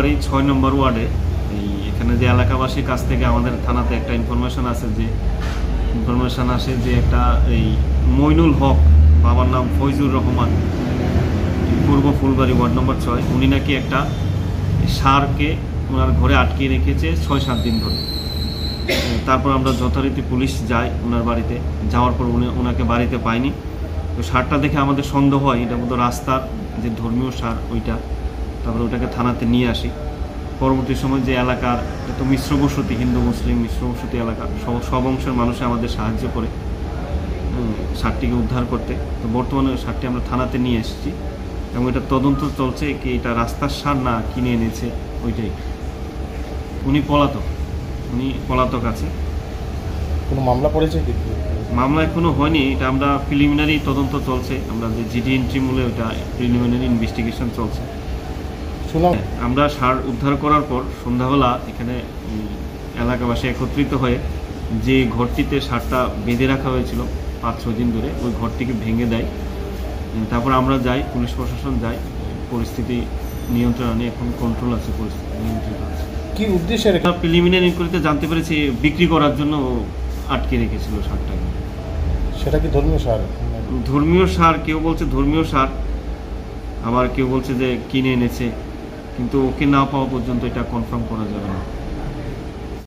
বাড়ি 6 নম্বর ওয়ার্ডে। এখানে যে এলাকাবাসীর কাছ থেকে আমাদের থানাতে একটা ইনফরমেশন আসে যে একটা মইনুল হক, বাবার নাম ফয়জুর রহমান, পূর্ব ফুলবাড়ি ওয়ার্ড নম্বর 6, উনি নাকি একটা ষাঁড়কে ওনার ঘরে আটকিয়ে রেখেছে 6-7 দিন ধরে। তারপর আমরা যথারীতি পুলিশ যাই ওনার বাড়িতে, যাওয়ার পর ওনাকে বাড়িতে পাইনি। তো ষাঁড়টা দেখে আমাদের সন্দেহ হয় এটা বোধহয় রাস্তার যে ধর্মীয় ষাঁড় ওইটা। তারপরে ওটাকে থানাতে নিয়ে আসি। পরবর্তী সময় যে এলাকার এত মিশ্র বসতি, হিন্দু মুসলিম মিশ্র বসতি এলাকা, সব অংশের মানুষে আমাদের সাহায্য করে ষাঁড়টিকে উদ্ধার করতে। তো বর্তমানে ষাঁড়টি আমরা থানাতে নিয়ে এসেছি এবং এটা তদন্ত চলছে কি এটা রাস্তার ষাঁড় না কিনে এনেছে ওইটাই। উনি পলাতক আছে। কোনো মামলা পড়েছে কি? মামলা এখনো হয়নি, এটা আমরা প্রিলিমিনারি তদন্ত চলছে। আমরা যে জিডি এন্ট্রি মূলে ওইটা প্রিলিমিনারি ইনভেস্টিগেশন চলছে। আমরা ষাঁড় উদ্ধার করার পর সন্ধ্যাবেলা এখানে এলাকাবাসী একত্রিত হয়ে যে ঘরটিতে ষাঁড়টা বেঁধে রাখা হয়েছিল 5-6 দিন ধরে, ওই ঘরটিকে ভেঙে দেয়। তারপর আমরা যাই, পুলিশ প্রশাসন যায়, পরিস্থিতি নিয়ন্ত্রণে আনে, এখন কন্ট্রোল আছে, পরিস্থিতি নিয়ন্ত্রিত আছে। কি উদ্দেশ্যে প্রিলিমিনারি ইনকোয়ারিতে জানতে পেরেছি বিক্রি করার জন্য আটকে রেখেছিল ষাঁড়টাকে। সেটা কি ধর্মীয় ষাঁড়? ধর্মীয় ষাঁড়, কেউ বলছে ধর্মীয় ষাঁড়, আবার কেউ বলছে যে কিনে এনেছে, কিন্তু ওকে না পাওয়া পর্যন্ত এটা কনফার্ম করা যাবে না।